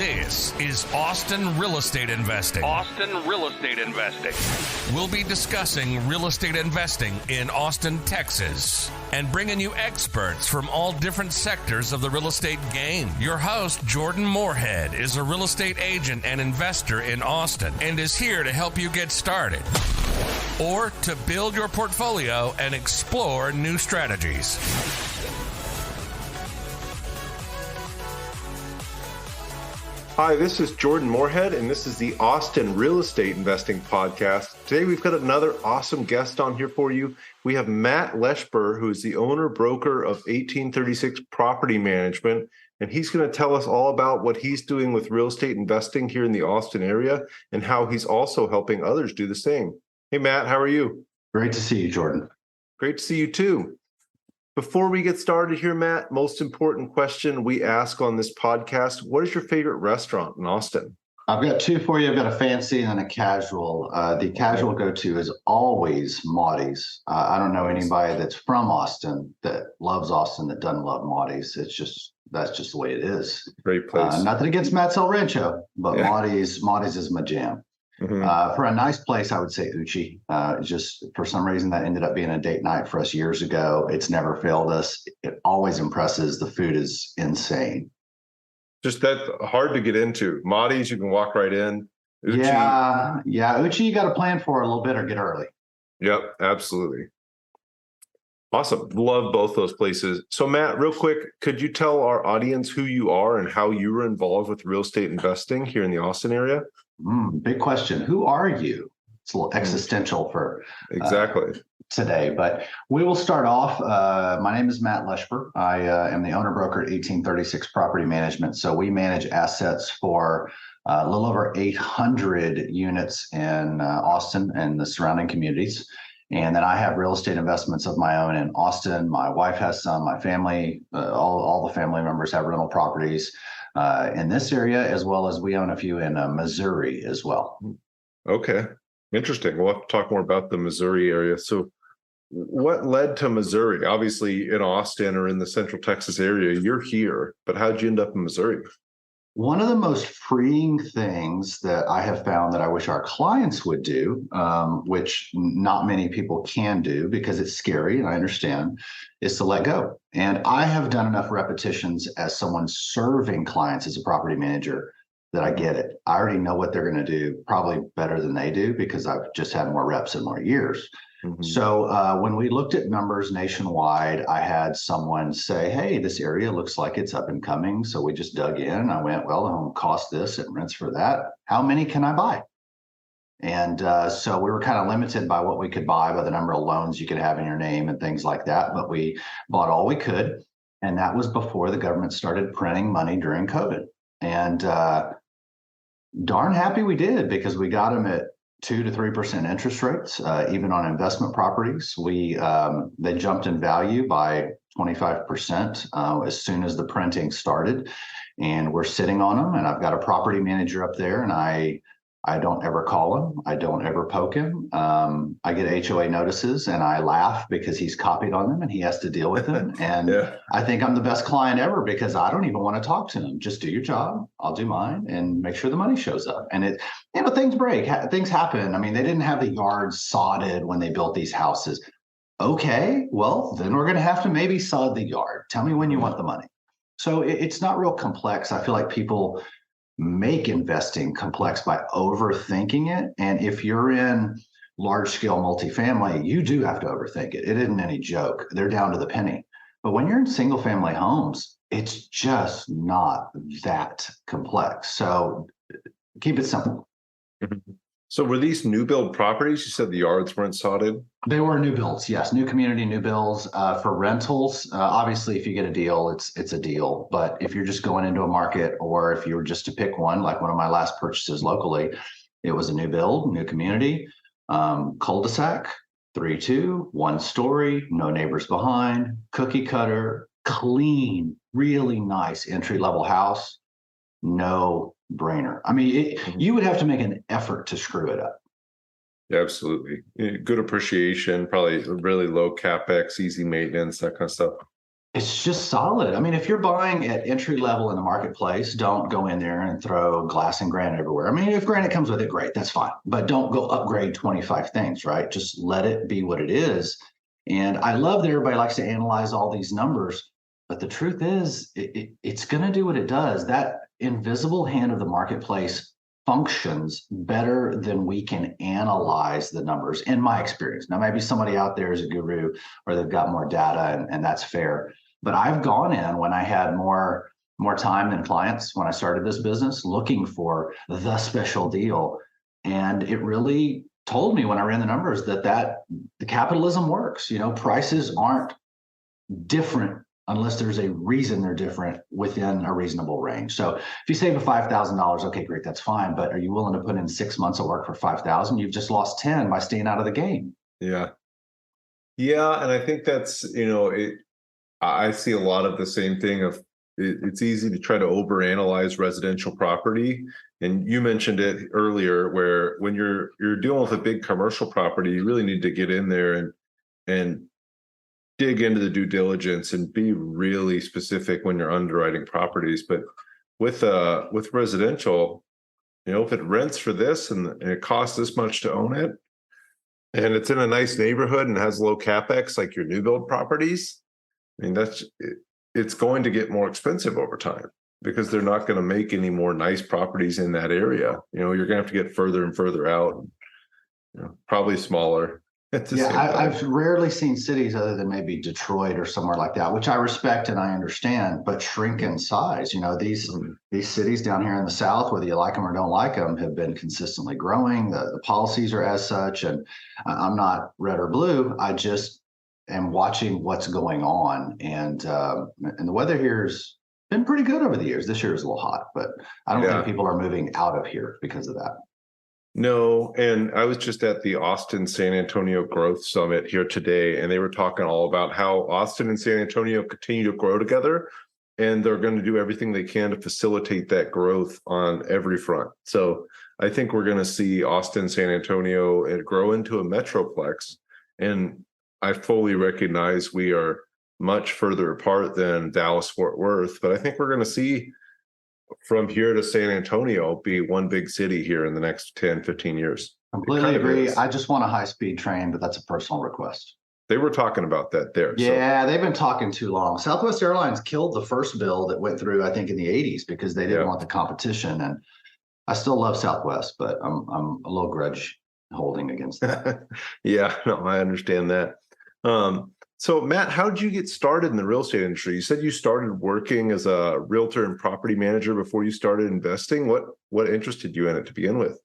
This is Austin Real Estate Investing. Austin Real Estate Investing. We'll be discussing real estate investing in Austin, Texas, and bringing you experts from all different sectors of the real estate game. Your host, Jordan Moorhead, is a real estate agent and investor in Austin and is here to help you get started or to build your portfolio and explore new strategies. Hi, this is Jordan Moorhead, and this is the Austin Real Estate Investing Podcast. Today, we've got another awesome guest on here for you. We have Matt Leschber, who is the owner-broker of 1836 Property Management, and he's going to tell us all about what he's doing with real estate investing here in the Austin area and how he's also helping others do the same. Hey, Matt, how are you? Great to see you, Jordan. Great to see you, too. Before we get started here, Matt, most important question we ask on this podcast, what is your favorite restaurant in Austin? I've got two for you. I've got a fancy and a casual. The casual go-to is always Maudie's. I don't know anybody that's from Austin that loves Austin that doesn't love Maudie's. That's just the way it is. Great place. Nothing against Matt's El Rancho, but yeah. Maudie's is my jam. Mm-hmm. For a nice place, I would say Uchi. Just for some reason, that ended up being a date night for us years ago. It's never failed us. It always impresses. The food is insane. Just that hard to get into. Maudie's, you can walk right in. Uchi. Yeah. Uchi, you got to plan for a little bit or get early. Yep, absolutely. Awesome. Love both those places. So, Matt, real quick, could you tell our audience who you are and how you were involved with real estate investing here in the Austin area? Big question. Who are you? It's a little existential for exactly today, but we will start off. My name is Matt Leschber. I am the owner-broker at 1836 Property Management. So we manage assets for a little over 800 units in Austin and the surrounding communities. And then I have real estate investments of my own in Austin. My wife has some. My family, all the family members have rental properties in this area, as well as we own a few in Missouri as well. Okay. Interesting. We'll have to talk more about the Missouri area. So what led to Missouri? Obviously in Austin or in the Central Texas area, you're here, but how'd you end up in Missouri? One of the most freeing things that I have found that I wish our clients would do, which not many people can do because it's scary, and I understand, is to let go. And I have done enough repetitions as someone serving clients as a property manager that I get it. I already know what they're going to do probably better than they do because I've just had more reps and more years. Mm-hmm. So when we looked at numbers nationwide, I had someone say, hey, this area looks like it's up and coming. So we just dug in. I went, well, the home costs this, it rents for that. How many can I buy? And so we were kind of limited by what we could buy, by the number of loans you could have in your name and things like that. But we bought all we could. And that was before the government started printing money during COVID. And darn happy we did, because we got them at 2 to 3% interest rates, even on investment properties. They jumped in value by 25% as soon as the printing started, and we're sitting on them. And I've got a property manager up there, and I don't ever call him. I don't ever poke him. I get HOA notices and I laugh because he's copied on them and he has to deal with them. And yeah. I think I'm the best client ever because I don't even want to talk to him. Just do your job. I'll do mine and make sure the money shows up. And things break, things happen. I mean, they didn't have the yards sodded when they built these houses. Okay, well, then we're going to have to maybe sod the yard. Tell me when you want the money. So it's not real complex. I feel like people make investing complex by overthinking it. And if you're in large scale multifamily, you do have to overthink it. It isn't any joke. They're down to the penny. But when you're in single family homes, it's just not that complex. So keep it simple. So were these new build properties? You said the yards weren't sodded? They were new builds, yes. New community, new builds. For rentals, obviously, if you get a deal, it's a deal. But if you're just going into a market, or if you were just to pick one, like one of my last purchases locally, it was a new build, new community, cul-de-sac, 3-2, 1 story, no neighbors behind, cookie cutter, clean, really nice entry-level house, no brainer. I mean, you would have to make an effort to screw it up. Yeah, absolutely. Good appreciation, probably really low CapEx, easy maintenance, that kind of stuff. It's just solid. I mean, if you're buying at entry level in the marketplace, don't go in there and throw glass and granite everywhere. I mean, if granite comes with it, great, that's fine. But don't go upgrade 25 things, right? Just let it be what it is. And I love that everybody likes to analyze all these numbers. But the truth is, it's going to do what it does. That invisible hand of the marketplace functions better than we can analyze the numbers, in my experience. Now, maybe somebody out there is a guru or they've got more data, and that's fair. But I've gone in when I had more time than clients when I started this business looking for the special deal. And it really told me when I ran the numbers that the capitalism works. Prices aren't different unless there's a reason they're different within a reasonable range. So if you save a $5,000, okay, great, that's fine. But are you willing to put in 6 months of work for $5,000? You've just lost 10 by staying out of the game. Yeah. Yeah. And I think that's, I see a lot of the same thing of it's easy to try to overanalyze residential property. And you mentioned it earlier, where when you're dealing with a big commercial property, you really need to get in there and dig into the due diligence and be really specific when you're underwriting properties. But with residential, if it rents for this and it costs this much to own it, and it's in a nice neighborhood and has low capex like your new build properties, I mean, it's going to get more expensive over time because they're not going to make any more nice properties in that area. You're going to have to get further and further out, probably smaller. I've rarely seen cities other than maybe Detroit or somewhere like that, which I respect and I understand, but shrink in size. These cities down here in the South, whether you like them or don't like them, have been consistently growing. The policies are as such, and I'm not red or blue. I just am watching what's going on, and the weather here's been pretty good over the years. This year is a little hot, but I don't think people are moving out of here because of that. No, and I was just at the Austin San Antonio Growth Summit here today, and they were talking all about how Austin and San Antonio continue to grow together, and they're going to do everything they can to facilitate that growth on every front. So I think we're going to see Austin, San Antonio grow into a metroplex, and I fully recognize we are much further apart than Dallas, Fort Worth, but I think we're going to see from here to San Antonio be one big city here in the next 10, 15 years. Completely agree. I just want a high-speed train, but that's a personal request. They were talking about that there. Yeah, they've been talking too long. Southwest Airlines killed the first bill that went through, I think, in the 80s because they didn't want the competition. And I still love Southwest, but I'm a little grudge holding against that. Yeah, no, I understand that. So Matt, how did you get started in the real estate industry? You said you started working as a realtor and property manager before you started investing. What interested you in it to begin with?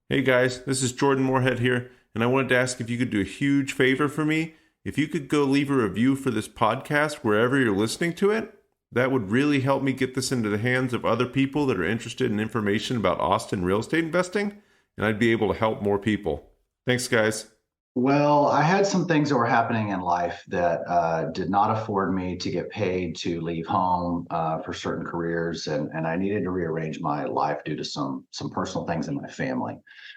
Hey guys, this is Jordan Moorhead here, and I wanted to ask if you could do a huge favor for me. If you could go leave a review for this podcast wherever you're listening to it, that would really help me get this into the hands of other people that are interested in information about Austin real estate investing, and I'd be able to help more people. Thanks, guys. Well, I had some things that were happening in life that did not afford me to get paid to leave home for certain careers, and I needed to rearrange my life due to some personal things in my family.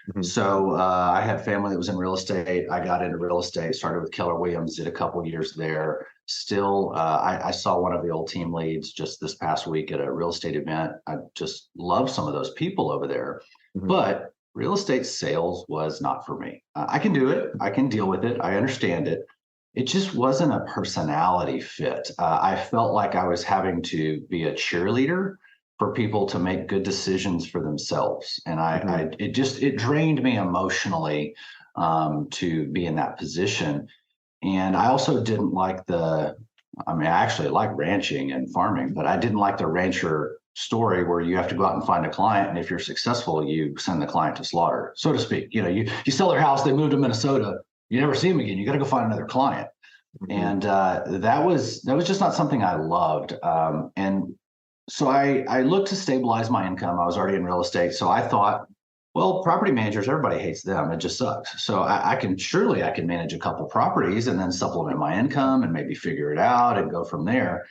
Mm-hmm. So I had family that was in real estate. I got into real estate, started with Keller Williams, did a couple years there. Still, I saw one of the old team leads just this past week at a real estate event. I just love some of those people over there, but real estate sales was not for me. I can do it. I can deal with it. I understand it. It just wasn't a personality fit. I felt like I was having to be a cheerleader for people to make good decisions for themselves. And it drained me emotionally to be in that position. And I also didn't like I actually like ranching and farming, but I didn't like the rancher story where you have to go out and find a client, and if you're successful, you send the client to slaughter, so to speak. You sell their house, they move to Minnesota, you never see them again. You got to go find another client, and that was just not something I loved. And so I looked to stabilize my income. I was already in real estate, so I thought, well, property managers, everybody hates them. It just sucks. So I can manage a couple properties and then supplement my income and maybe figure it out and go from there.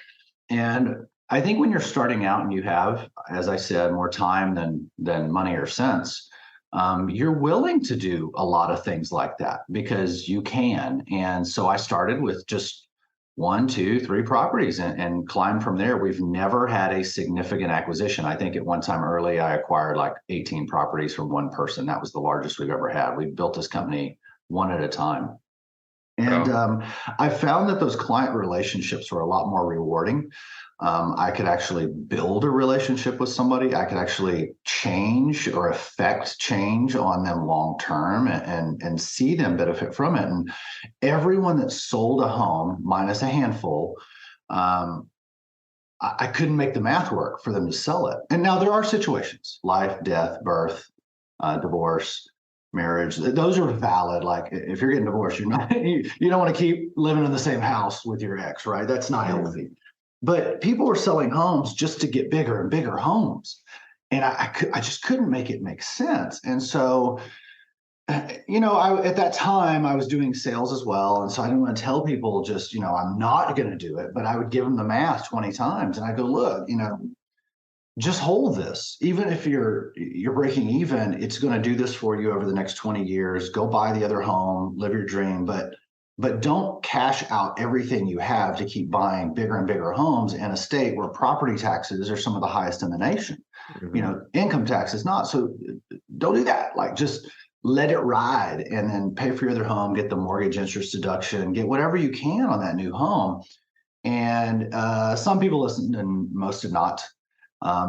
And I think when you're starting out and you have, as I said, more time than money or sense, you're willing to do a lot of things like that because you can. And so I started with just 1, 2, 3 properties and climb from there. We've never had a significant acquisition. I think at one time early, I acquired like 18 properties from one person. That was the largest we've ever had. We built this company one at a time. And I found that those client relationships were a lot more rewarding. I could actually build a relationship with somebody. I could actually change or affect change on them long term and see them benefit from it. And everyone that sold a home, minus a handful, I couldn't make the math work for them to sell it. And now there are situations, life, death, birth, divorce, marriage. Those are valid. Like if you're getting divorced, you don't want to keep living in the same house with your ex, right? That's not healthy. But people were selling homes just to get bigger and bigger homes. And I just couldn't make it make sense. And so, at that time I was doing sales as well. And so I didn't want to tell people just, I'm not going to do it, but I would give them the math 20 times. And I go, look, just hold this. Even if you're breaking even, it's going to do this for you over the next 20 years. Go buy the other home, live your dream, but don't cash out everything you have to keep buying bigger and bigger homes in a state where property taxes are some of the highest in the nation. Mm-hmm. Income tax is not. So don't do that. Like just let it ride and then pay for your other home, get the mortgage interest deduction, get whatever you can on that new home. And some people listened and most did not.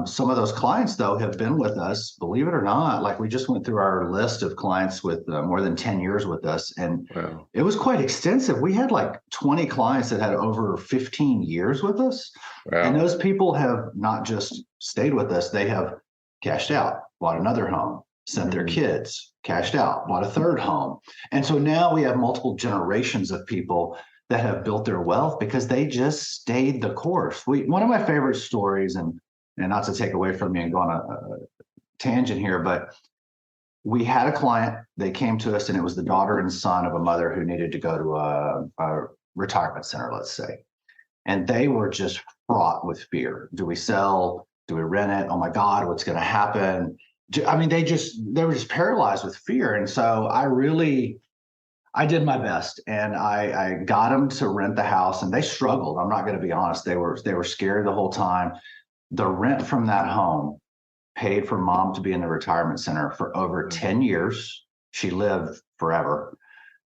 Some of those clients, though, have been with us, believe it or not. Like we just went through our list of clients with more than 10 years with us, and wow. It was quite extensive. We had like 20 clients that had over 15 years with us. Wow. And those people have not just stayed with us, they have cashed out, bought another home, sent their kids, cashed out, bought a third home. And so now we have multiple generations of people that have built their wealth because they just stayed the course. One of my favorite stories, and not to take away from me and go on a tangent here, but we had a client, they came to us and it was the daughter and son of a mother who needed to go to a retirement center, let's say. And they were just fraught with fear. Do we sell? Do we rent it? Oh my God, what's going to happen? I mean, they were just paralyzed with fear. And so I did my best and I got them to rent the house and they struggled. I'm not going to be honest. They were scared the whole time. The rent from that home paid for mom to be in the retirement center for over 10 years. She lived forever.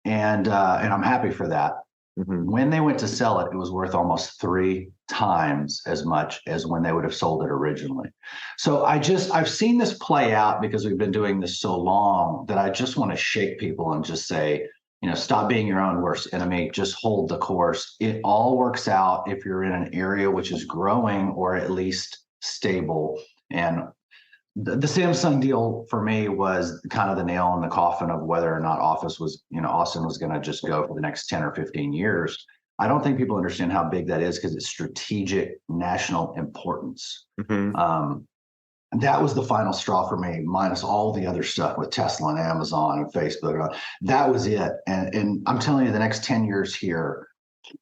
And I'm happy for that. Mm-hmm. When they went to sell it, it was worth almost 3 times as much as when they would have sold it originally. So I've seen this play out because we've been doing this so long that I just want to shake people and just say, stop being your own worst enemy. Just hold the course. It all works out if you're in an area which is growing or at least stable. And the Samsung deal for me was kind of the nail in the coffin of whether or not Austin was going to just go for the next 10 or 15 years. I don't think people understand how big that is because it's strategic national importance. Mm-hmm. That was the final straw for me, minus all the other stuff with Tesla and Amazon and Facebook. That was it. And I'm telling you, the next 10 years here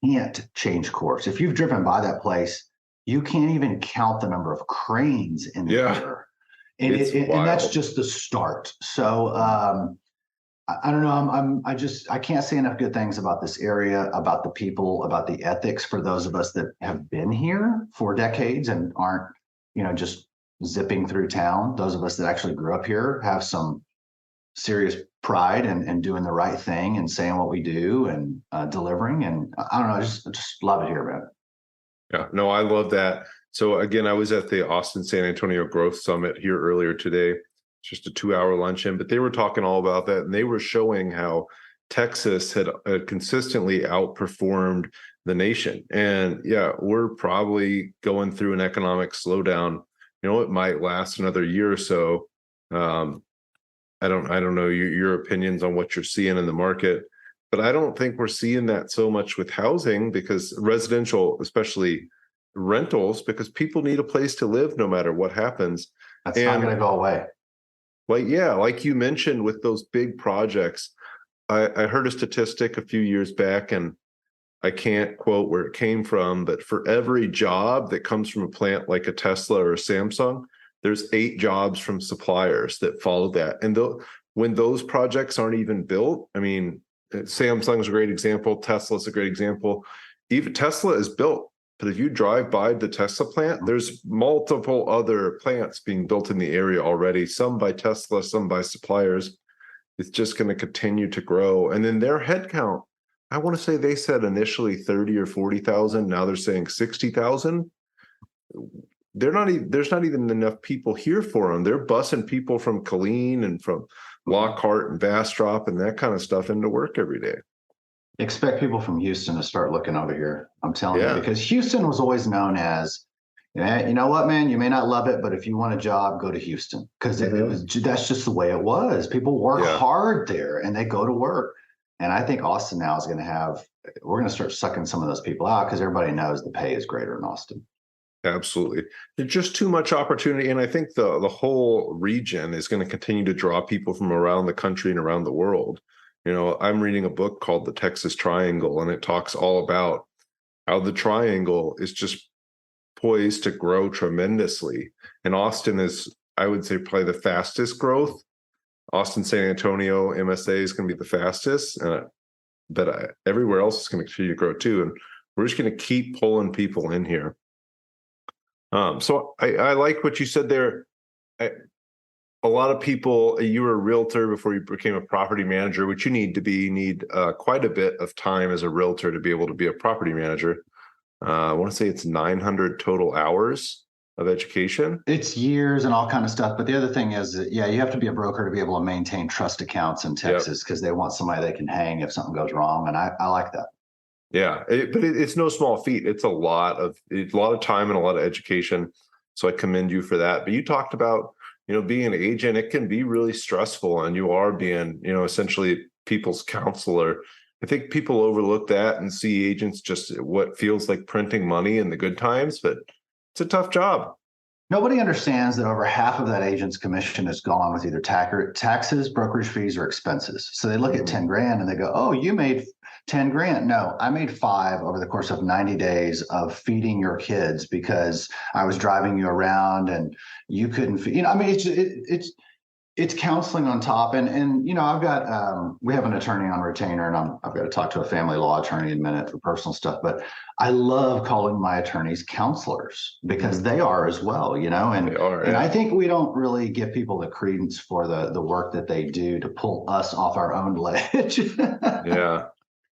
can't change course. If you've driven by that place, you can't even count the number of cranes in the air. And that's just the start. So I don't know. I can't say enough good things about this area, about the people, about the ethics for those of us that have been here for decades and aren't, just zipping through town. Those of us that actually grew up here have some serious pride and doing the right thing and saying what we do and delivering. And I don't know, I just love it here, man. Yeah, no, I love that. So again, I was at the Austin San Antonio Growth Summit here earlier today. It's just a 2-hour luncheon, but they were talking all about that. And they were showing how Texas had consistently outperformed the nation. And yeah, we're probably going through an economic slowdown. It might last another year or so. I don't know your opinions on what you're seeing in the market, but I don't think we're seeing that so much with housing because residential, especially rentals, because people need a place to live no matter what happens. That's not going to go away. Like you mentioned with those big projects, I heard a statistic a few years back, and I can't quote where it came from, but for every job that comes from a plant like a Tesla or a Samsung, there's 8 jobs from suppliers that follow that. And when those projects aren't even built, I mean, Samsung's a great example, Tesla's a great example. even Tesla is built. But if you drive by the Tesla plant, there's multiple other plants being built in the area already, some by Tesla, some by suppliers. It's just going to continue to grow. And then their headcount, I want to say they said initially 30 or 40,000. Now they're saying 60,000. There's not even enough people here for them. They're bussing people from Killeen and from Lockhart and Bastrop and that kind of stuff into work every day. Expect people from Houston to start looking over here. I'm telling you, because Houston was always known as, you know what, man, you may not love it, but if you want a job, go to Houston. Because that's just the way it was. People work hard there and they go to work. And I think Austin now is going to we're going to start sucking some of those people out because everybody knows the pay is greater in Austin. Absolutely. There's just too much opportunity. And I think the whole region is going to continue to draw people from around the country and around the world. You know, I'm reading a book called The Texas Triangle, and it talks all about how the triangle is just poised to grow tremendously. And Austin is, I would say, probably the fastest growth. Austin, San Antonio, MSA is going to be the fastest. But everywhere else is going to continue to grow too. And we're just going to keep pulling people in here. So I like what you said there. A lot of people, you were a realtor before you became a property manager, which you need to be. You need quite a bit of time as a realtor to be able to be a property manager. I want to say it's 900 total hours of education. It's years and all kind of stuff. But the other thing is that, you have to be a broker to be able to maintain trust accounts in Texas because they want somebody they can hang if something goes wrong. And I like that. Yeah, but it's no small feat. It's a lot of time and a lot of education. So I commend you for that. But you talked about, being an agent, it can be really stressful, and you are being, essentially people's counselor. I think people overlook that and see agents just what feels like printing money in the good times, but it's a tough job. Nobody understands that over half of that agent's commission is gone with either taxes, brokerage fees, or expenses. So they look at 10 grand and they go, "Oh, you made 10 grand. No, I made 5 over the course of 90 days of feeding your kids because I was driving you around and you couldn't feed." It's counseling on top. And I've got, we have an attorney on retainer, and I've got to talk to a family law attorney in a minute for personal stuff. But I love calling my attorneys counselors because they are as well, and they are, and I think we don't really give people the credence for the work that they do to pull us off our own ledge.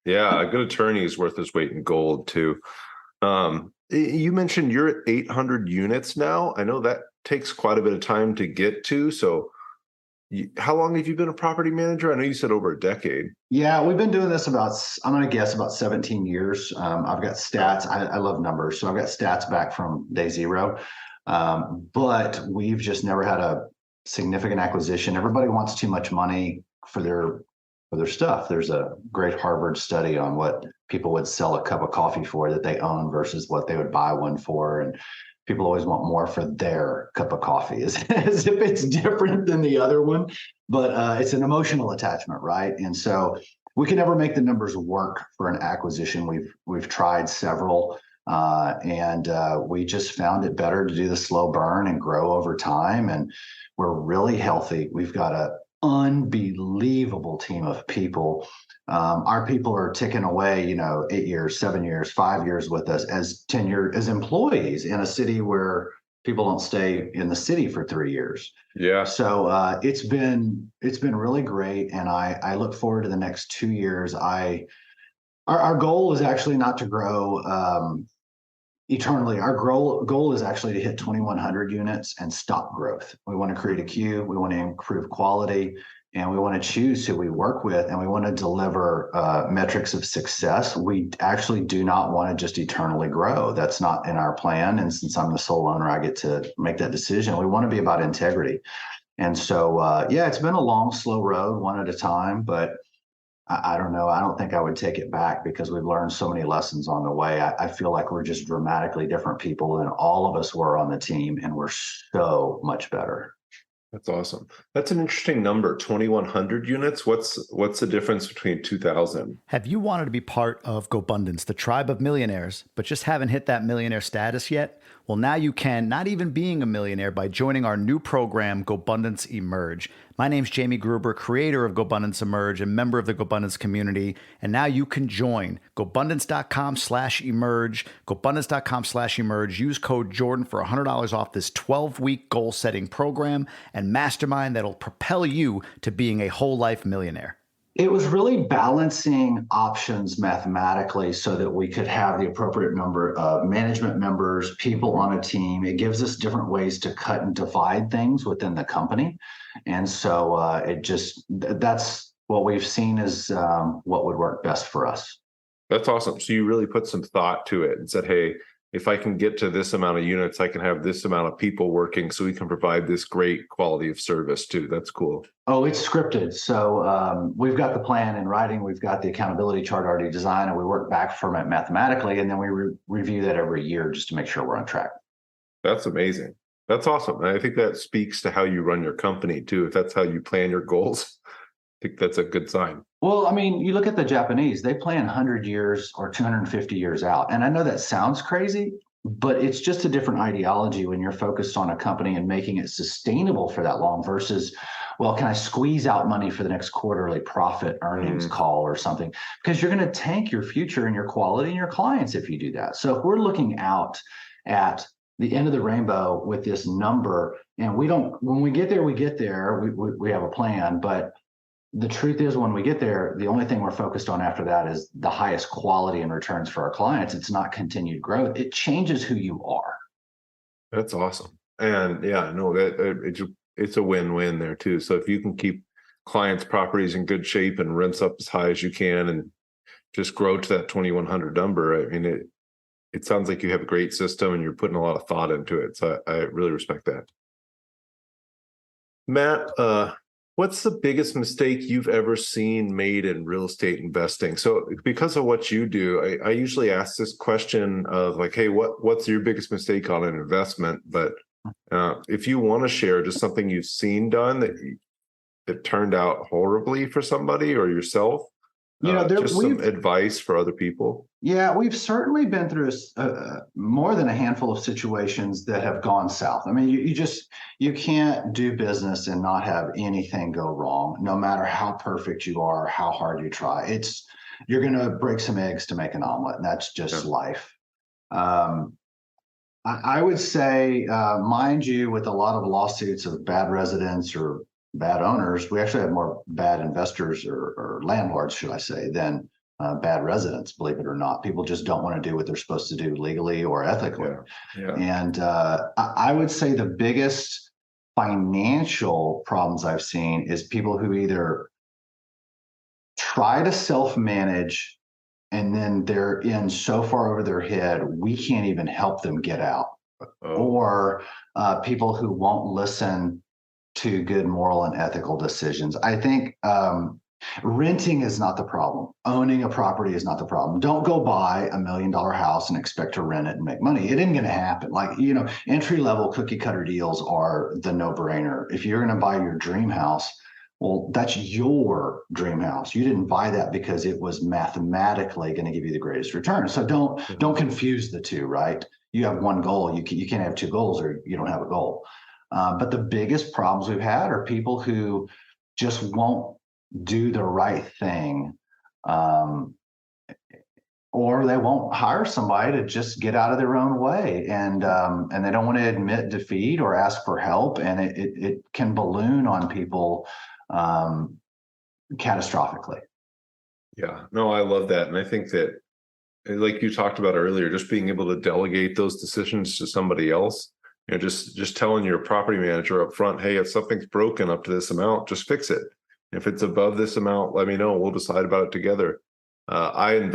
Yeah, a good attorney is worth his weight in gold too. You mentioned you're at 800 units now. I know that takes quite a bit of time to get to. So how long have you been a property manager? I know you said over a decade. Yeah, we've been doing this I'm going to guess about 17 years. I've got stats. I love numbers. So I've got stats back from day zero. But we've just never had a significant acquisition. Everybody wants too much money for their stuff. There's a great Harvard study on what people would sell a cup of coffee for that they own versus what they would buy one for. And people always want more for their cup of coffee as if it's different than the other one. But it's an emotional attachment, right? And so we can never make the numbers work for an acquisition. We've tried several, and we just found it better to do the slow burn and grow over time. And we're really healthy. We've got a unbelievable team of people. Our people are ticking away, 8 years, 7 years, 5 years with us as tenure as employees in a city where people don't stay in the city for 3 years. Yeah. So it's been really great, and I look forward to the next 2 years. Our goal is actually not to grow eternally. Our goal is actually to hit 2,100 units and stop growth. We want to create a queue. We want to improve quality, and we want to choose who we work with, and we want to deliver metrics of success. We actually do not want to just eternally grow. That's not in our plan. And since I'm the sole owner, I get to make that decision. We want to be about integrity. And so, it's been a long, slow road, one at a time, but I don't know. I don't think I would take it back because we've learned so many lessons on the way. I feel like we're just dramatically different people than all of us were on the team, and we're so much better. That's awesome. That's an interesting number, 2,100 units. What's the difference between 2,000? Have you wanted to be part of GoBundance, the tribe of millionaires, but just haven't hit that millionaire status yet? Well, now you can, not even being a millionaire, by joining our new program, GoBundance Emerge. My name's Jamie Gruber, creator of GoBundance Emerge and member of the GoBundance community. And now you can join. GoBundance.com/emerge. GoBundance.com/emerge. Use code Jordan for $100 off this 12-week goal-setting program and mastermind that'll propel you to being a whole life millionaire. It was really balancing options mathematically so that we could have the appropriate number of management members, people on a team. It gives us different ways to cut and divide things within the company. And so that's what we've seen is what would work best for us. That's awesome. So you really put some thought to it and said, hey, if I can get to this amount of units, I can have this amount of people working so we can provide this great quality of service too. That's cool. Oh, it's scripted. So we've got the plan in writing. We've got the accountability chart already designed, and we work back from it mathematically. And then we review that every year just to make sure we're on track. That's amazing. That's awesome. And I think that speaks to how you run your company too. If that's how you plan your goals, I think that's a good sign. Well, I mean, you look at the Japanese, they plan 100 years or 250 years out. And I know that sounds crazy, but it's just a different ideology when you're focused on a company and making it sustainable for that long versus, well, can I squeeze out money for the next quarterly profit earnings call or something? Because you're going to tank your future and your quality and your clients if you do that. So if we're looking out at the end of the rainbow with this number, and when we get there, we have a plan, but the truth is, when we get there, the only thing we're focused on after that is the highest quality and returns for our clients. It's not continued growth. It changes who you are. That's awesome. And yeah, no, it's a win-win there too. So if you can keep clients' properties in good shape and rents up as high as you can and just grow to that 2,100 number, I mean, it sounds like you have a great system and you're putting a lot of thought into it. So I really respect that. Matt, what's the biggest mistake you've ever seen made in real estate investing? So because of what you do, I usually ask this question of like, hey, what's your biggest mistake on an investment? But if you want to share just something you've seen done that turned out horribly for somebody or yourself, just some advice for other people. Yeah, we've certainly been through more than a handful of situations that have gone south. I mean, you can't do business and not have anything go wrong, no matter how perfect you are, how hard you try. You're going to break some eggs to make an omelet, and that's just life. I would say, mind you, with a lot of lawsuits of bad residents or bad owners, we actually have more bad investors or landlords, should I say, than bad residents, believe it or not. People just don't want to do what they're supposed to do legally or ethically. Yeah. And I would say the biggest financial problems I've seen is people who either try to self-manage and then they're in so far over their head, we can't even help them get out. Or people who won't listen to good moral and ethical decisions. I think renting is not the problem. Owning a property is not the problem. Don't go buy $1 million house and expect to rent it and make money. It isn't going to happen. Like, entry-level cookie cutter deals are the no-brainer. If you're going to buy your dream house, well, that's your dream house. You didn't buy that because it was mathematically going to give you the greatest return. So don't confuse the two, right? You have one goal. You can't have two goals or you don't have a goal. But the biggest problems we've had are people who just won't do the right thing, or they won't hire somebody to just get out of their own way, and they don't want to admit defeat or ask for help, and it can balloon on people catastrophically. Yeah, no, I love that, and I think that, like you talked about earlier, just being able to delegate those decisions to somebody else. Just telling your property manager up front, hey, if something's broken up to this amount, just fix it. If it's above this amount, let me know. We'll decide about it together. I'm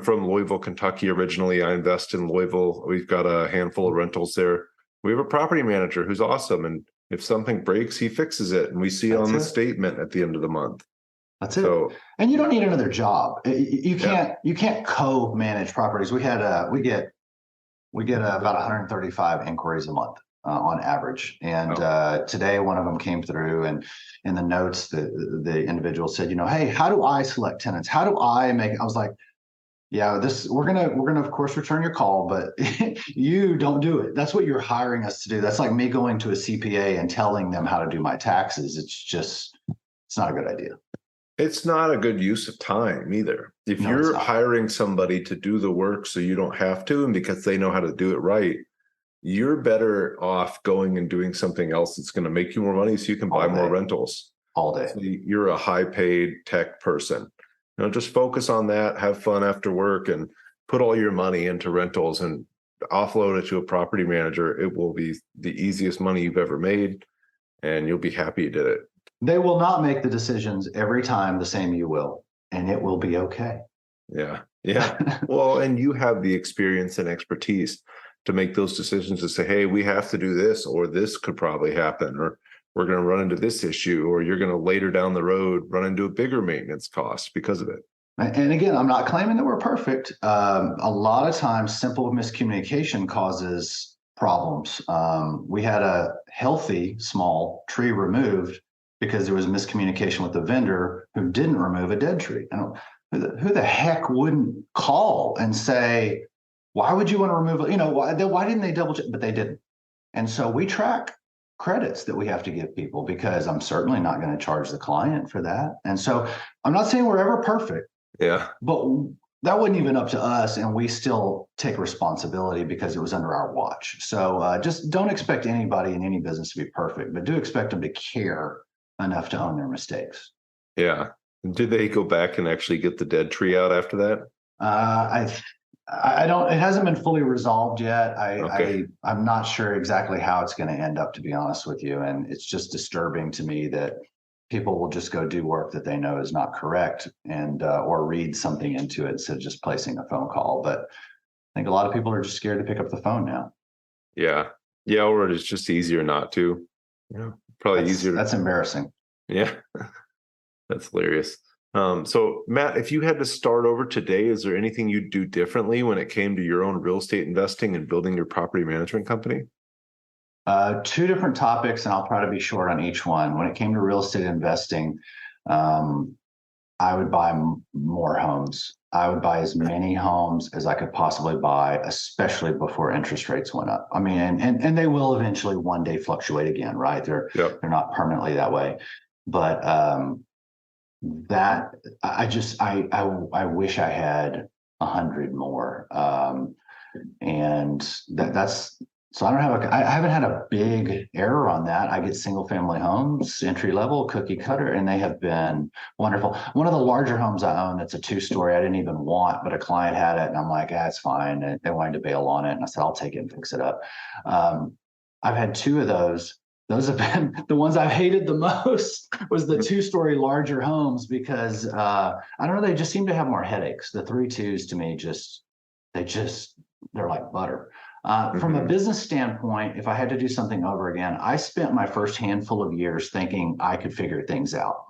from Louisville, Kentucky originally. I invest in Louisville. We've got a handful of rentals there. We have a property manager who's awesome. And if something breaks, he fixes it. And we see it on the statement at the end of the month. That's it. And you don't need another job. You can't co-manage properties. We get about 135 inquiries a month on average. And today, one of them came through, and in the notes, the individual said, hey, how do I select tenants? How do I make it? I was like, Yeah, we're gonna of course return your call, but you don't do it. That's what you're hiring us to do. That's like me going to a CPA and telling them how to do my taxes. It's not a good idea. It's not a good use of time either. If you're hiring somebody to do the work so you don't have to, and because they know how to do it right, you're better off going and doing something else that's going to make you more money so you can buy more rentals. All day. So you're a high paid tech person. Just focus on that, have fun after work, and put all your money into rentals and offload it to a property manager. It will be the easiest money you've ever made, and you'll be happy you did it. They will not make the decisions every time the same you will, and it will be okay. Yeah. Well, and you have the experience and expertise to make those decisions to say, hey, we have to do this, or this could probably happen, or we're going to run into this issue, or you're going to later down the road run into a bigger maintenance cost because of it. And again, I'm not claiming that we're perfect. A lot of times, simple miscommunication causes problems. We had a healthy small tree removed because there was miscommunication with the vendor who didn't remove a dead tree. And who the heck wouldn't call and say, why would you want to remove it? Why didn't they double check? But they didn't. And so we track credits that we have to give people, because I'm certainly not going to charge the client for that. And so I'm not saying we're ever perfect. Yeah. But that wasn't even up to us, and we still take responsibility because it was under our watch. So just don't expect anybody in any business to be perfect, but do expect them to care enough to own their mistakes. Yeah. Did they go back and actually get the dead tree out after that? I don't. It hasn't been fully resolved yet. I'm not sure exactly how it's going to end up, to be honest with you. And it's just disturbing to me that people will just go do work that they know is not correct, and or read something into it instead of just placing a phone call. But I think a lot of people are just scared to pick up the phone now. Yeah, or it's just easier not to. Yeah, probably easier. That's embarrassing. Yeah, that's hilarious. So Matt, if you had to start over today, is there anything you'd do differently when it came to your own real estate investing and building your property management company? Two different topics, and I'll try to be short on each one. When it came to real estate investing, I would buy more homes. I would buy as many homes as I could possibly buy, especially before interest rates went up. I mean, and they will eventually one day fluctuate again, right? They're not permanently that way. But that I wish I had 100 more, and that's so I haven't had a big error on that. I get single family homes, entry level, cookie cutter, and they have been wonderful. One of the larger homes I own, it's a 2-story. I didn't even want, but a client had it, and I'm like, it's fine. And they wanted to bail on it, and I said, I'll take it and fix it up. I've had 2 of those. Those have been the ones I've hated the most, was the 2-story larger homes, because I don't know, they just seem to have more headaches. The 3-2s to me they're like butter. From a business standpoint, if I had to do something over again, I spent my first handful of years thinking I could figure things out.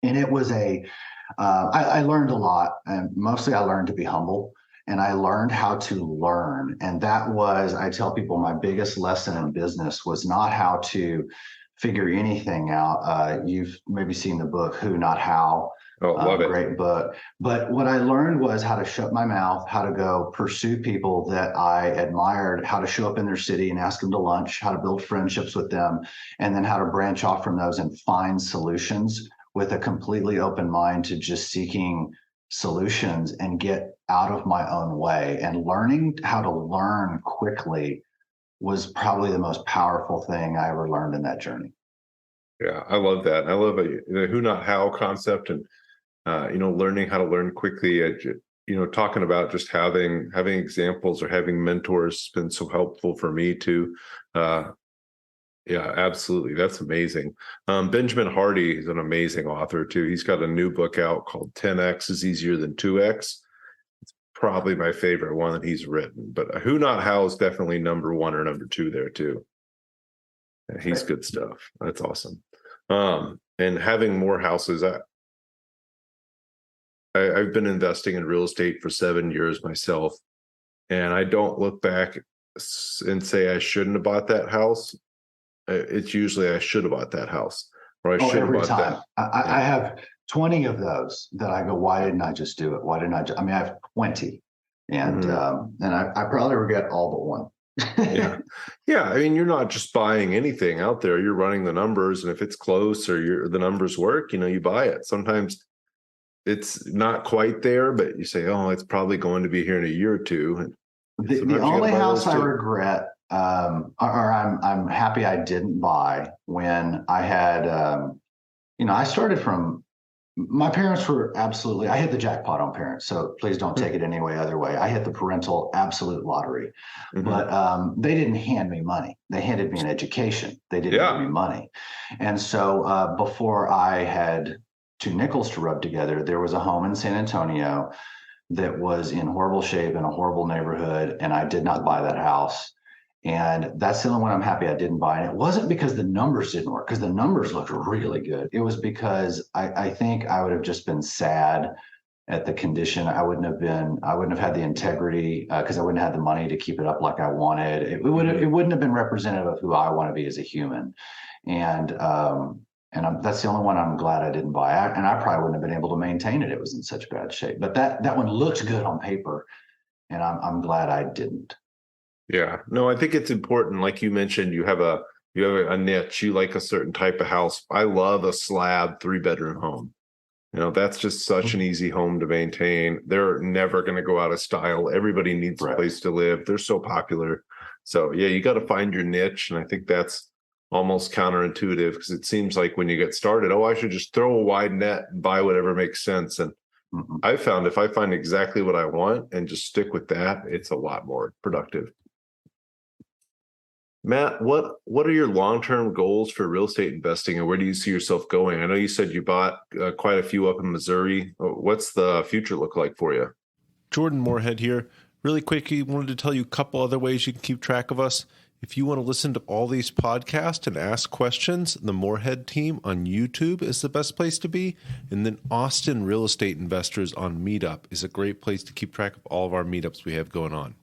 And it was I learned a lot, and mostly I learned to be humble. And I learned how to learn. And that was, I tell people, my biggest lesson in business was not how to figure anything out. You've maybe seen the book, Who, Not How. Oh, love it. Great book. But what I learned was how to shut my mouth, how to go pursue people that I admired, how to show up in their city and ask them to lunch, how to build friendships with them, and then how to branch off from those and find solutions with a completely open mind to just seeking solutions and get out of my own way. And learning how to learn quickly was probably the most powerful thing I ever learned in that journey. Yeah, I love that. I love the who, not how concept, and learning how to learn quickly. Talking about just having examples or having mentors has been so helpful for me too. Yeah, absolutely. That's amazing. Benjamin Hardy is an amazing author too. He's got a new book out called 10X is Easier Than 2X. It's probably my favorite one that he's written, but Who, Not How is definitely number 1 or number 2 there too. He's good stuff. That's awesome. And having more houses. I've been investing in real estate for 7 years myself, and I don't look back and say I shouldn't have bought that house. It's usually I should have bought that house, or I should have bought time. that. I have 20 of those that I go, why didn't I just do it? Why didn't I? I mean, I have 20, and I probably regret all but one. Yeah. I mean, you're not just buying anything out there. You're running the numbers, and if it's close or the numbers work, you buy it. Sometimes it's not quite there, but you say, oh, it's probably going to be here in a year or two. The only house I regret, or I'm happy I didn't buy, when I had, I started from. My parents were absolutely, I hit the jackpot on parents, so please don't take it any way other way. I hit the parental absolute lottery, but they didn't hand me money. They handed me an education. They didn't give me money. And so before I had 2 nickels to rub together, there was a home in San Antonio that was in horrible shape in a horrible neighborhood, and I did not buy that house. And that's the only one I'm happy I didn't buy. And it wasn't because the numbers didn't work, because the numbers looked really good. It was because I think I would have just been sad at the condition. I wouldn't have had the integrity, because I wouldn't have had the money to keep it up like I wanted. It wouldn't have been representative of who I want to be as a human. And that's the only one I'm glad I didn't buy. And I probably wouldn't have been able to maintain it. It was in such bad shape. But that one looked good on paper, and I'm glad I didn't. Yeah, no, I think it's important. Like you mentioned, you have a niche. You like a certain type of house. I love a slab 3-bedroom home. That's just such an easy home to maintain. They're never going to go out of style. Everybody needs a place to live. They're so popular. So yeah, you got to find your niche. And I think that's almost counterintuitive, because it seems like when you get started, I should just throw a wide net and buy whatever makes sense. And I found if I find exactly what I want and just stick with that, it's a lot more productive. Matt, what are your long-term goals for real estate investing, and where do you see yourself going? I know you said you bought quite a few up in Missouri. What's the future look like for you? Jordan Moorhead here. Really quickly, wanted to tell you a couple other ways you can keep track of us. If you want to listen to all these podcasts and ask questions, the Moorhead team on YouTube is the best place to be. And then Austin Real Estate Investors on Meetup is a great place to keep track of all of our meetups we have going on.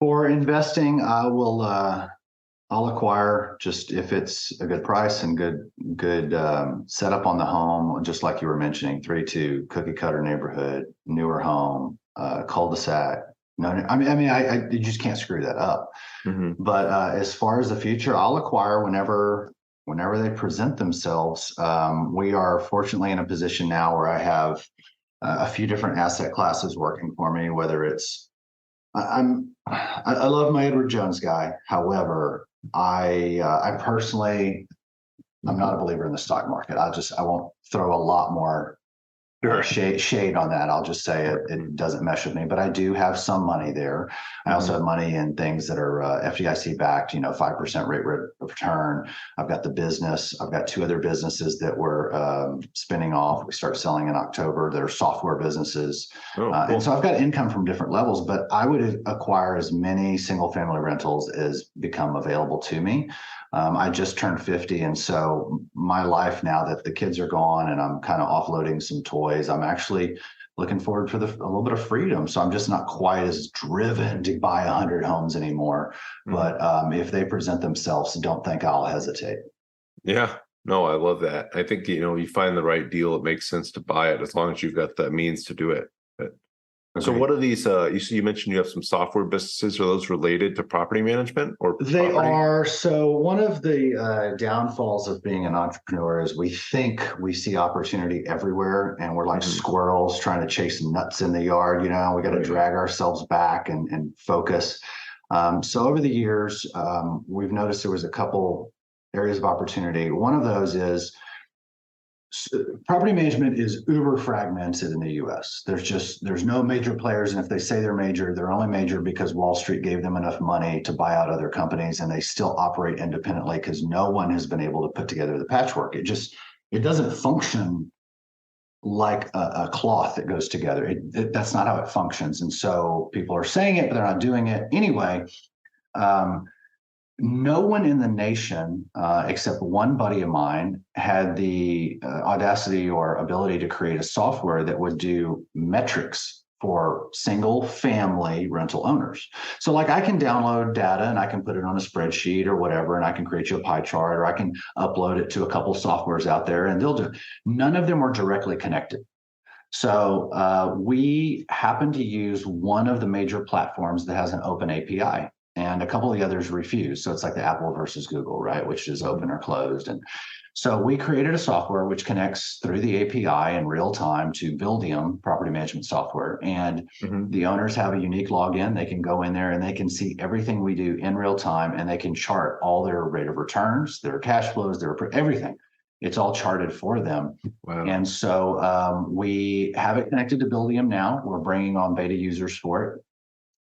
For investing, I'll acquire just if it's a good price and good setup on the home, just like you were mentioning, 3-2 cookie cutter neighborhood, newer home, cul-de-sac. No, I you just can't screw that up. But as far as the future, I'll acquire whenever they present themselves. We are fortunately in a position now where I have a few different asset classes working for me. Whether it's I love my Edward Jones guy. However, I personally, I'm not a believer in the stock market. I won't throw a lot more shade on that. I'll just say it doesn't mesh with me, but I do have some money there. I also have money in things that are FDIC backed, 5% rate of return. I've got the business. I've got 2 other businesses that we're spinning off. We start selling in October. They're software businesses. Cool. And so I've got income from different levels, but I would acquire as many single family rentals as become available to me. I just turned 50. And so my life, now that the kids are gone and I'm kind of offloading some toys, I'm actually looking forward for a little bit of freedom. So I'm just not quite as driven to buy 100 homes anymore. But if they present themselves, don't think I'll hesitate. Yeah. No, I love that. I think, you find the right deal. It makes sense to buy it as long as you've got the means to do it. So what are these, you mentioned you have some software businesses. Are those related to property management or property? They are. So one of the downfalls of being an entrepreneur is we think we see opportunity everywhere, and we're like squirrels trying to chase nuts in the yard. We got to drag ourselves back and focus. So over the years, we've noticed there was a couple areas of opportunity. One of those is property management is uber fragmented in the U.S. There's no major players, and if they say they're major, they're only major because Wall Street gave them enough money to buy out other companies, and they still operate independently because no one has been able to put together the patchwork. It doesn't function like a cloth that goes together. That's not how it functions, and so people are saying it, but they're not doing it anyway. No one in the nation, except one buddy of mine, had the audacity or ability to create a software that would do metrics for single family rental owners. So like I can download data and I can put it on a spreadsheet or whatever, and I can create you a pie chart, or I can upload it to a couple softwares out there, and none of them are directly connected. So we happen to use one of the major platforms that has an open API, and a couple of the others refuse. So it's like the Apple versus Google, right? Which is open or closed. And so we created a software which connects through the API in real time to Buildium property management software. And the owners have a unique login. They can go in there and they can see everything we do in real time, and they can chart all their rate of returns, their cash flows, their everything. It's all charted for them. Wow. And so we have it connected to Buildium now. We're bringing on beta users for it.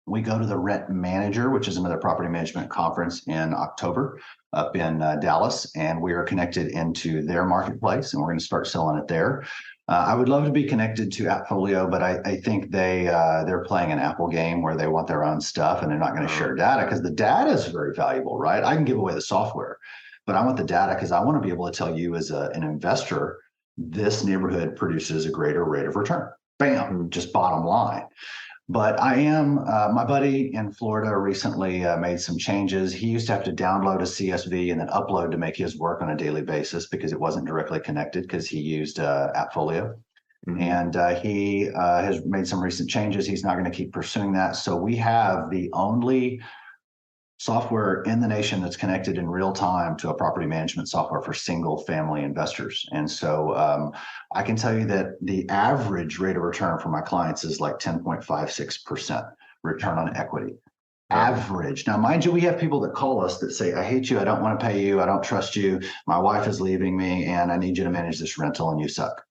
We go to the Rent Manager, which is another property management conference in October up in Dallas, and we are connected into their marketplace, and we're going to start selling it there. I would love to be connected to Appfolio, but I think they're playing an Apple game where they want their own stuff and they're not going to share data, because the data is very valuable, right? I can give away the software, but I want the data because I want to be able to tell you as an investor, this neighborhood produces a greater rate of return. Bam, just bottom line. But I am, my buddy in Florida recently made some changes. He used to have to download a CSV and then upload to make his work on a daily basis because it wasn't directly connected, because he used Appfolio. And he has made some recent changes. He's not going to keep pursuing that. So we have the only software in the nation that's connected in real time to a property management software for single family investors. And so I can tell you that the average rate of return for my clients is like 10.56% return on equity. Average. Now, mind you, we have people that call us that say, I hate you, I don't want to pay you, I don't trust you, my wife is leaving me, and I need you to manage this rental, and you suck.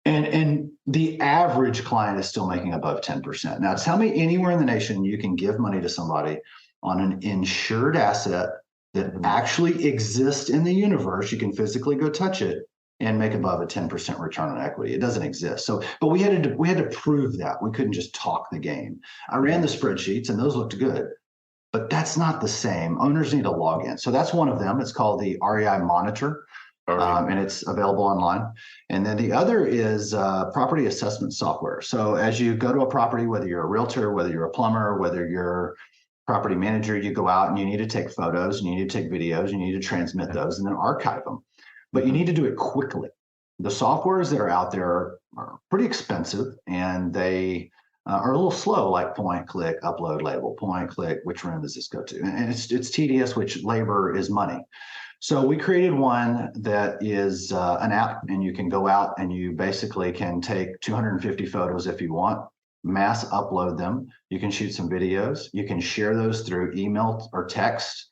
And the average client is still making above 10%. Now, tell me anywhere in the nation you can give money to somebody on an insured asset that actually exists in the universe. You can physically go touch it and make above a 10% return on equity. It doesn't exist. So, but we had to prove that. We couldn't just talk the game. I ran the spreadsheets and those looked good, but that's not the same. Owners need a login. So that's one of them. It's called the REI Monitor. And it's available online. And then the other is property assessment software. So as you go to a property, whether you're a realtor, whether you're a plumber, whether you're property manager, you go out and you need to take photos, and you need to take videos, you need to transmit those and then archive them. But you need to do it quickly. The softwares that are out there are pretty expensive, and they are a little slow, like point, click, upload label, point, click, which room does this go to? And it's tedious, which labor is money. So we created one that is an app, and you can go out and you basically can take 250 photos if you want, mass upload them. You can shoot some videos. You can share those through email or text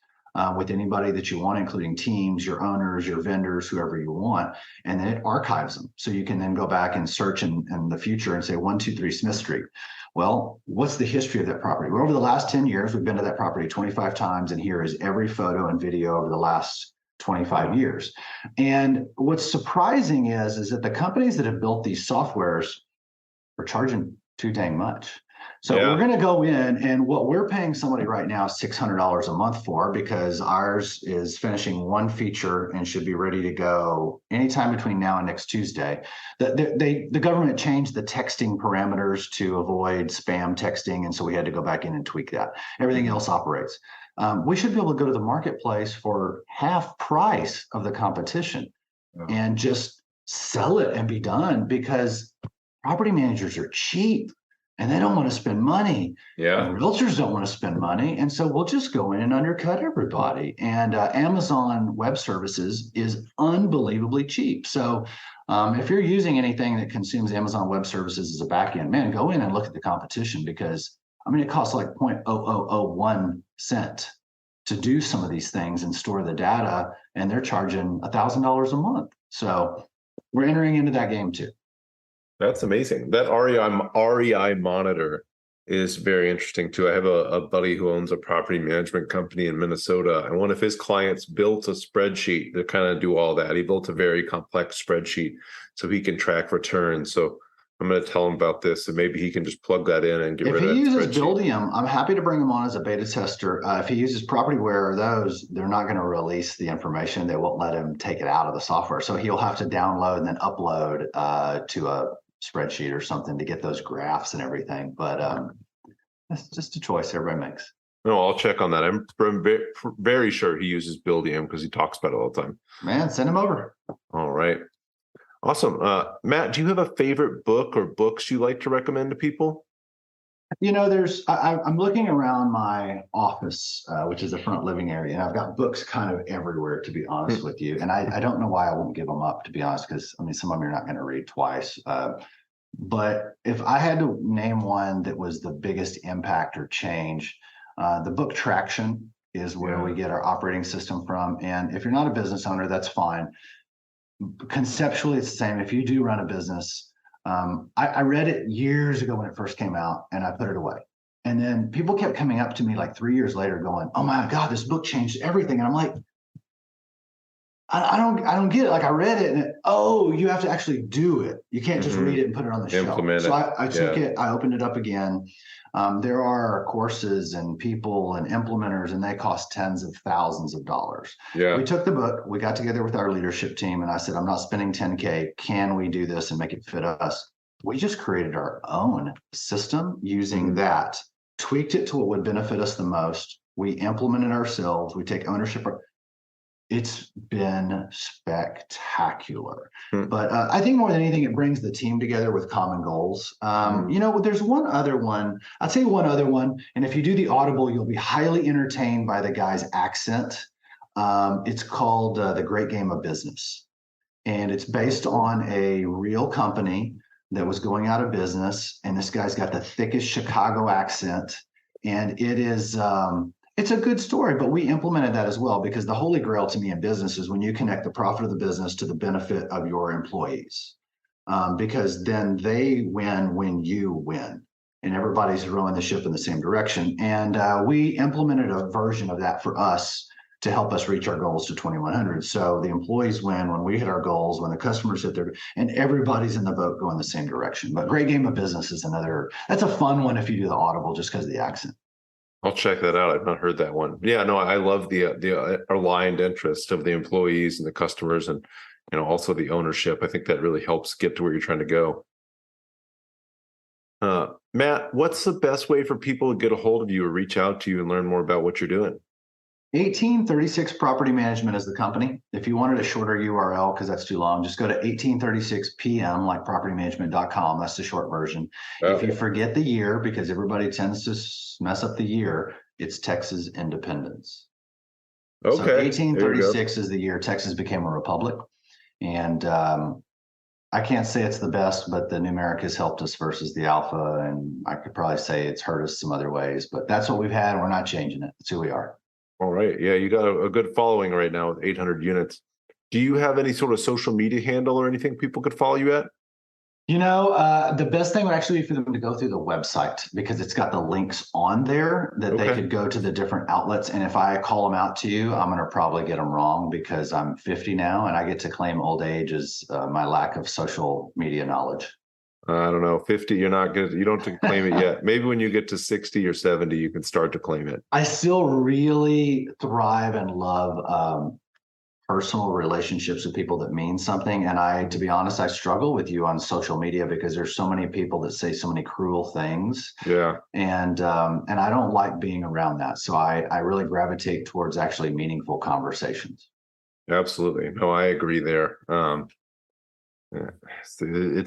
with anybody that you want, including teams, your owners, your vendors, whoever you want. And then it archives them. So you can then go back and search in the future and say 123 Smith Street. Well, what's the history of that property? Well, over the last 10 years, we've been to that property 25 times, and here is every photo and video over the last 25 years. And what's surprising is that the companies that have built these softwares are charging too dang much. So we're going to go in, and what we're paying somebody right now is $600 a month for, because ours is finishing one feature and should be ready to go anytime between now and next Tuesday. The government changed the texting parameters to avoid spam texting, and so we had to go back in and tweak that. Everything else operates. We should be able to go to the marketplace for half price of the competition and just sell it and be done, because property managers are cheap and they don't want to spend money. And realtors don't want to spend money. And so we'll just go in and undercut everybody. And Amazon Web Services is unbelievably cheap. So if you're using anything that consumes Amazon Web Services as a backend, man, go in and look at the competition, because I mean, it costs like 0.0001 cent to do some of these things and store the data, and they're charging $1,000 a month. So we're entering into that game too. That's amazing. That REI Monitor is very interesting too. I have a buddy who owns a property management company in Minnesota, and one of his clients built a spreadsheet to kind of do all that. He built a very complex spreadsheet so he can track returns. So I'm going to tell him about this, and maybe he can just plug that in and get rid of that. If he uses Buildium, I'm happy to bring him on as a beta tester. If he uses Propertyware or those, they're not going to release the information. They won't let him take it out of the software. So he'll have to download and then upload to a spreadsheet or something to get those graphs and everything. But that's just a choice everybody makes. No, I'll check on that. I'm very sure he uses Buildium because he talks about it all the time. Man, send him over. All right. Awesome. Matt, do you have a favorite book or books you like to recommend to people? I'm looking around my office, which is the front living area, and I've got books kind of everywhere, to be honest with you. And I don't know why I won't give them up, to be honest, because some of them you're not going to read twice. But if I had to name one that was the biggest impact or change, the book Traction is where we get our operating system from. And if you're not a business owner, that's fine. Conceptually, it's the same. If you do run a business, I read it years ago when it first came out, and I put it away. And then people kept coming up to me like 3 years later going, "Oh my God, this book changed everything." And I'm like, I don't get it. Like, I read it and you have to actually do it. You can't just read it and put it on the shelf. So I took it, I opened it up again. There are courses and people and implementers, and they cost tens of thousands of dollars. Yeah. We took the book, we got together with our leadership team, and I said, I'm not spending $10K. Can we do this and make it fit us? We just created our own system using that, tweaked it to what would benefit us the most. We implemented ourselves. We take ownership. It's been spectacular. But I think more than anything, it brings the team together with common goals. There's one other one. I'd say one other one. And if you do the Audible, you'll be highly entertained by the guy's accent. It's called The Great Game of Business. And it's based on a real company that was going out of business. And this guy's got the thickest Chicago accent. And it is... it's a good story, but we implemented that as well, because the holy grail to me in business is when you connect the profit of the business to the benefit of your employees, because then they win when you win, and everybody's rowing the ship in the same direction. And we implemented a version of that for us to help us reach our goals to 2,100. So the employees win when we hit our goals, when the customers hit their, and everybody's in the boat going the same direction. But Great Game of Business is that's a fun one if you do the Audible, just because of the accent. I'll check that out. I've not heard that one. Yeah, no, I love the aligned interest of the employees and the customers, and also the ownership. I think that really helps get to where you're trying to go. Matt, what's the best way for people to get a hold of you or reach out to you and learn more about what you're doing? 1836 Property Management is the company. If you wanted a shorter URL, because that's too long, just go to 1836pm, like propertymanagement.com. That's the short version. Okay. If you forget the year, because everybody tends to mess up the year, it's Texas independence. Okay. So 1836 is the year Texas became a republic. And I can't say it's the best, but the numeric has helped us versus the alpha. And I could probably say it's hurt us some other ways, but that's what we've had. And we're not changing it. That's who we are. All right. Yeah, you got a good following right now with 800 units. Do you have any sort of social media handle or anything people could follow you at? The best thing would actually be for them to go through the website, because it's got the links on there that they could go to the different outlets. And if I call them out to you, I'm going to probably get them wrong, because I'm 50 now and I get to claim old age as my lack of social media knowledge. I don't know, 50, you're not good. You don't have to claim it yet. Maybe when you get to 60 or 70, you can start to claim it. I still really thrive and love personal relationships with people that mean something. And to be honest, I struggle with you on social media, because there's so many people that say so many cruel things. Yeah. And I don't like being around that. So I really gravitate towards actually meaningful conversations. Absolutely. No, I agree there. It's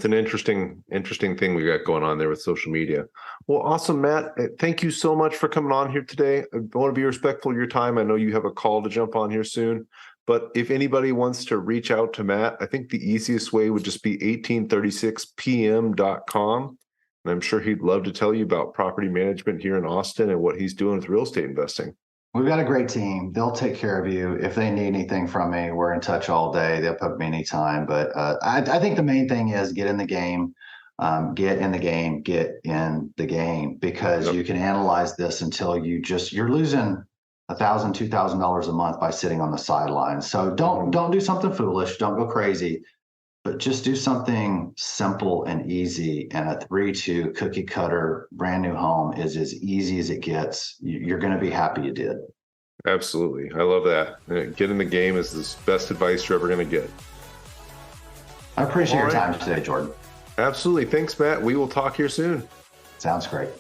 an interesting thing we got going on there with social media. Well, awesome, Matt. Thank you so much for coming on here today. I want to be respectful of your time. I know you have a call to jump on here soon, but if anybody wants to reach out to Matt, I think the easiest way would just be 1836pm.com. And I'm sure he'd love to tell you about property management here in Austin and what he's doing with real estate investing. We've got a great team. They'll take care of you. If they need anything from me, we're in touch all day. They'll poke me anytime. But I think the main thing is get in the game, get in the game, because you can analyze this until you're losing $1,000, $2,000 a month by sitting on the sidelines. So don't do something foolish. Don't go crazy, but just do something simple and easy. And a 3-2 cookie cutter brand new home is as easy as it gets. You're going to be happy you did. Absolutely. I love that. Get in the game is the best advice you're ever going to get. I appreciate your time today, Jordan. Absolutely. Thanks, Matt. We will talk here soon. Sounds great.